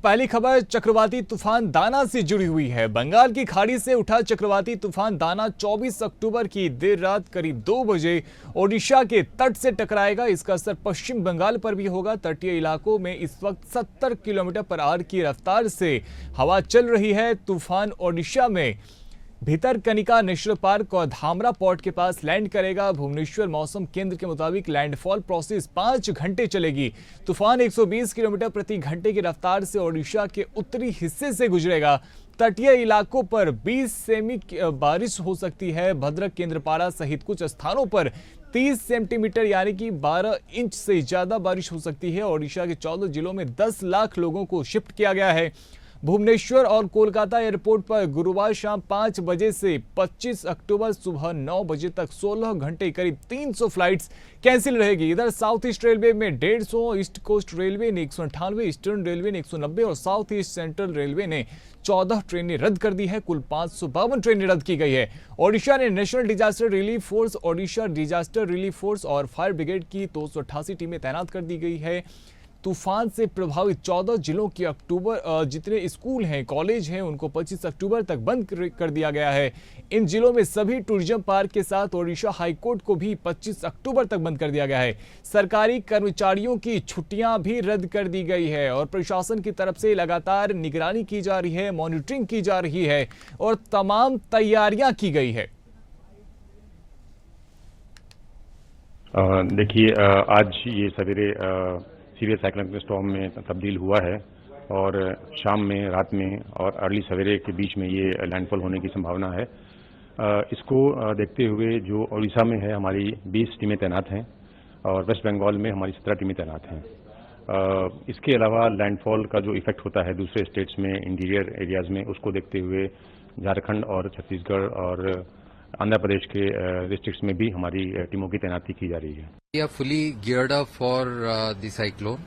पहली खबर चक्रवाती तूफान दाना से जुड़ी हुई है। बंगाल की खाड़ी से उठा चक्रवाती तूफान दाना 24 अक्टूबर की देर रात करीब 2 बजे ओडिशा के तट से टकराएगा। इसका असर पश्चिम बंगाल पर भी होगा। तटीय इलाकों में इस वक्त 70 किलोमीटर पर आवर की रफ्तार से हवा चल रही है। तूफान ओडिशा में भितरकनिका नेशनल पार्क और धामरा पोर्ट के पास लैंड करेगा। भुवनेश्वर मौसम केंद्र के मुताबिक लैंडफॉल प्रोसेस 5 घंटे चलेगी। तूफान 120 किलोमीटर प्रति घंटे की रफ्तार से ओडिशा के उत्तरी हिस्से से गुजरेगा। तटीय इलाकों पर 20 सेमी बारिश हो सकती है। भद्रक, केंद्रपाड़ा सहित कुछ स्थानों पर 30 सेंटीमीटर यानी कि 12 इंच से ज्यादा बारिश हो सकती है। ओडिशा के 14 जिलों में 10 लाख लोगों को शिफ्ट किया गया है। भुवनेश्वर और कोलकाता एयरपोर्ट पर गुरुवार शाम 5 बजे से 25 अक्टूबर सुबह 9 बजे तक 16 घंटे करीब 300 फ्लाइट्स कैंसिल रहेगी। इधर साउथ ईस्ट रेलवे में 150, ईस्ट कोस्ट रेलवे ने 198, ईस्टर्न रेलवे ने 190 और साउथ ईस्ट सेंट्रल रेलवे ने 14 ट्रेनें रद्द कर दी है। कुल 552 ट्रेनें रद्द की गई है। ओडिशा ने national disaster relief force, Odisha disaster relief force और फायर ब्रिगेड की 288 टीमें तैनात कर दी गई है। तूफान से प्रभावित 14 जिलों के जितने स्कूल हैं, कॉलेज हैं, उनको 25 अक्टूबर तक बंद कर दिया गया है। इन जिलों में सभी टूरिज्म पार्क के साथ ओडिशा हाईकोर्ट को भी 25 अक्टूबर तक बंद कर दिया गया है। सरकारी कर्मचारियों की छुट्टियां भी रद्द कर दी गई है और प्रशासन की तरफ से लगातार निगरानी की जा रही है, मॉनिटरिंग की जा रही है और तमाम तैयारियां की गई है। देखिए, आज ये सवेरे सीवियर साइक्लोनिक स्टॉर्म में तब्दील हुआ है और शाम में, रात में और अर्ली सवेरे के बीच में ये लैंडफॉल होने की संभावना है। इसको देखते हुए जो उड़ीसा में है हमारी 20 टीमें तैनात हैं और वेस्ट बंगाल में हमारी 17 टीमें तैनात हैं। इसके अलावा लैंडफॉल का जो इफेक्ट होता है दूसरे स्टेट्स में, इंटीरियर एरियाज में, उसको देखते हुए झारखंड और छत्तीसगढ़ और आंध्र प्रदेश के डिस्ट्रिक्ट्स में भी हमारी टीमों की तैनाती की जा रही है। We are fully geared up for the cyclone.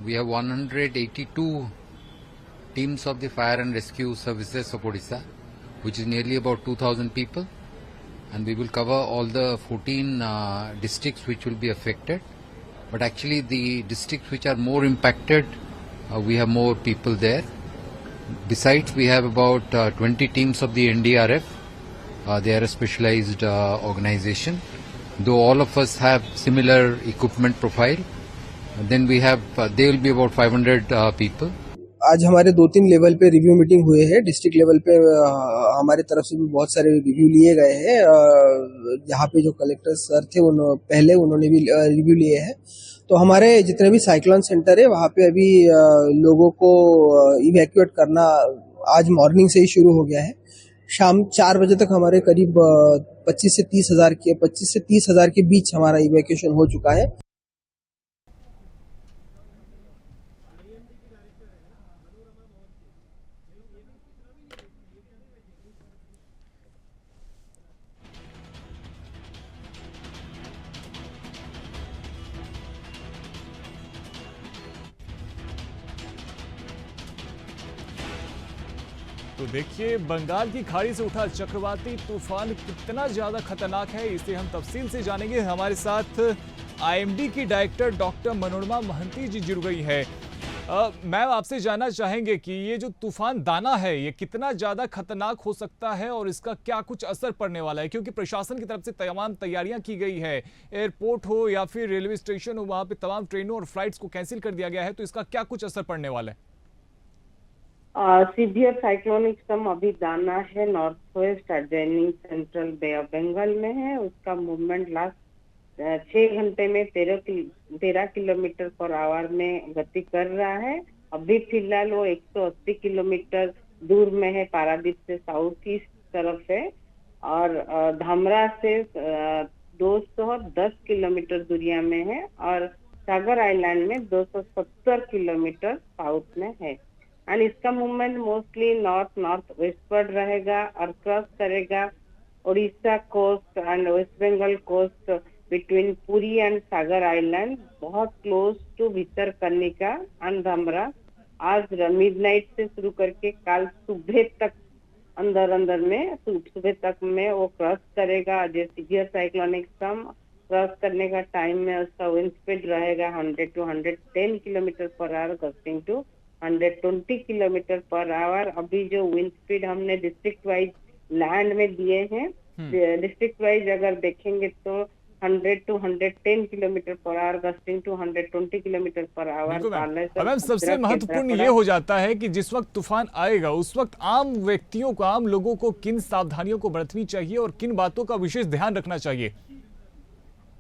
We have 182 teams of the fire and rescue services of Odisha, which is nearly about 2,000 people, and we will cover all the 14 districts which will be affected. But actually, the districts which are more impacted, we have more people there. Besides, we have about 20 teams of the NDRF. They are a specialized organization. Though all of us have similar equipment profile, then we have there will be about 500 people. आज हमारे 2-3 level पे review meeting हुए हैं। District level पे हमारे तरफ से भी बहुत सारे रिव्यू लिए गए हैं। यहाँ पे जो कलेक्टर सर थे उन्होंने भी रिव्यू लिए हैं। तो हमारे जितने भी साइक्लोन सेंटर है वहाँ पे अभी लोगों को इवैक्यूएट करना आज मॉर्निंग से ही शुरू हो गया है। शाम 4 बजे तक हमारे करीब 25 से 30 हजार के बीच हमारा इवैक्यूएशन हो चुका है। तो देखिए, बंगाल की खाड़ी से उठा चक्रवाती तूफान कितना ज्यादा खतरनाक है, इसे हम तफसील से जानेंगे। हमारे साथ आईएमडी की डायरेक्टर डॉक्टर मनोरमा महंती जी जुड़ गई है। मैम, आपसे जानना चाहेंगे कि ये जो तूफान दाना है ये कितना ज्यादा खतरनाक हो सकता है और इसका क्या कुछ असर पड़ने वाला है, क्योंकि प्रशासन की तरफ से तमाम तैयारियां की गई है। एयरपोर्ट हो या फिर रेलवे स्टेशन हो, वहां पे तमाम ट्रेनों और फ्लाइट्स को कैंसिल कर दिया गया है, तो इसका क्या कुछ असर पड़ने वाला है? सीवियर साइक्लोनिक स्टॉर्म अभी दाना है, north west adjoining central bay of Bengal में है। उसका मूवमेंट लास्ट 6 घंटे में 13 किलोमीटर पर आवर में गति कर रहा है। अभी फिलहाल वो 180 किलोमीटर दूर में है, पारादीप से साउथ ईस्ट तरफ है और धामरा से 210 किलोमीटर दूरिया में है और सागर आइलैंड में 270 किलोमीटर साउथ में है। एंड इसका मूवमेंट मोस्टली नॉर्थ वेस्टवर्ड रहेगा और क्रॉस करेगा Orissa coast and West Bengal coast between Puri and Sagar island, बहुत close to Bhitarkanika and Dhamra. आज मिडनाइट से शुरू करके कल सुबह तक अंदर में सुबह तक में वो क्रॉस करेगा। जो सीवियर साइक्लोनिक स्टॉर्म क्रॉस करने का टाइम में उसका विंड स्पीड रहेगा 100 to 110 kilometre per hour, gusting to 120 kilometre per hour. अभी जो विंड स्पीड हमने डिस्ट्रिक्ट वाइज लैंड में दिए हैं, डिस्ट्रिक्ट वाइज अगर देखेंगे तो 100 to 110 kilometre per hour, gusting to 120 kilometre per hour. बिल्कुल मैम। मैम, सबसे महत्वपूर्ण ये हो जाता है कि जिस वक्त तूफान आएगा उस वक्त आम व्यक्तियों को, आम लोगों को किन सावधानियों को बरतनी चाहिए और किन बातों का विशेष ध्यान रखना चाहिए?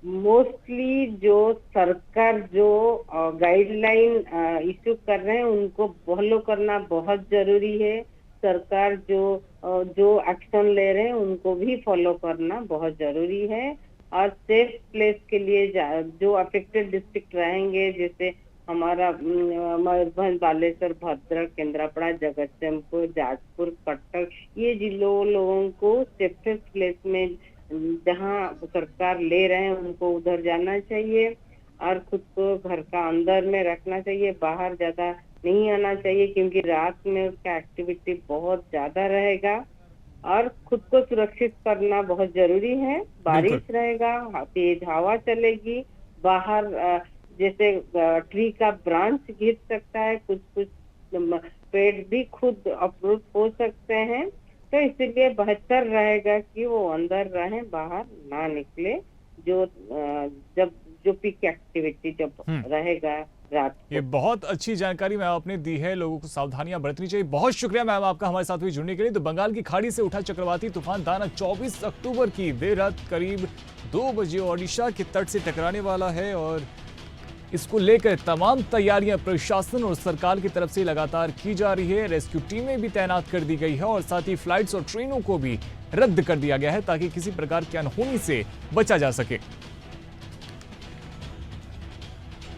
मोस्टली जो सरकार जो गाइडलाइन इशू कर रहे हैं उनको फॉलो करना बहुत जरूरी है। सरकार जो एक्शन ले रहे हैं उनको भी फॉलो करना बहुत जरूरी है। और सेफ प्लेस के लिए जो अफेक्टेड डिस्ट्रिक्ट रहेंगे, जैसे हमारा मयूरभंज, बालेश्वर, भद्रक, केंद्रापड़ा, जगतसिंहपुर, जाजपुर, कटक, ये जिलों लोगों को सेफेस्ट प्लेस में जहां सरकार ले रहे हैं उनको उधर जाना चाहिए और खुद को घर का अंदर में रखना चाहिए। बाहर ज्यादा नहीं आना चाहिए क्योंकि रात में उसका एक्टिविटी बहुत ज्यादा रहेगा और खुद को सुरक्षित करना बहुत जरूरी है। बारिश रहेगा, तेज हवा चलेगी, बाहर जैसे ट्री का ब्रांच गिर सकता है, कुछ पेड़ भी खुद अप्रूट हो सकते हैं। तो इसलिए बेहतर रहेगा कि वो अंदर रहें, बाहर ना निकले। जो पीक एक्टिविटी जब रहेगा रात को। ये बहुत अच्छी जानकारी मैम आपने दी है, लोगों को सावधानियां बरतनी चाहिए। बहुत शुक्रिया मैम आपका हमारे साथ भी जुड़ने के लिए। तो बंगाल की खाड़ी से उठा चक्रवाती तूफान दाना 24 अक्टूबर की देर रात करीब 2 बजे ओडिशा के तट से टकराने वाला है और इसको लेकर तमाम तैयारियां प्रशासन और सरकार की तरफ से लगातार की जा रही है। रेस्क्यू टीमें भी तैनात कर दी गई है और साथ ही फ्लाइट्स और ट्रेनों को भी रद्द कर दिया गया है ताकि किसी प्रकार की अनहोनी से बचा जा सके।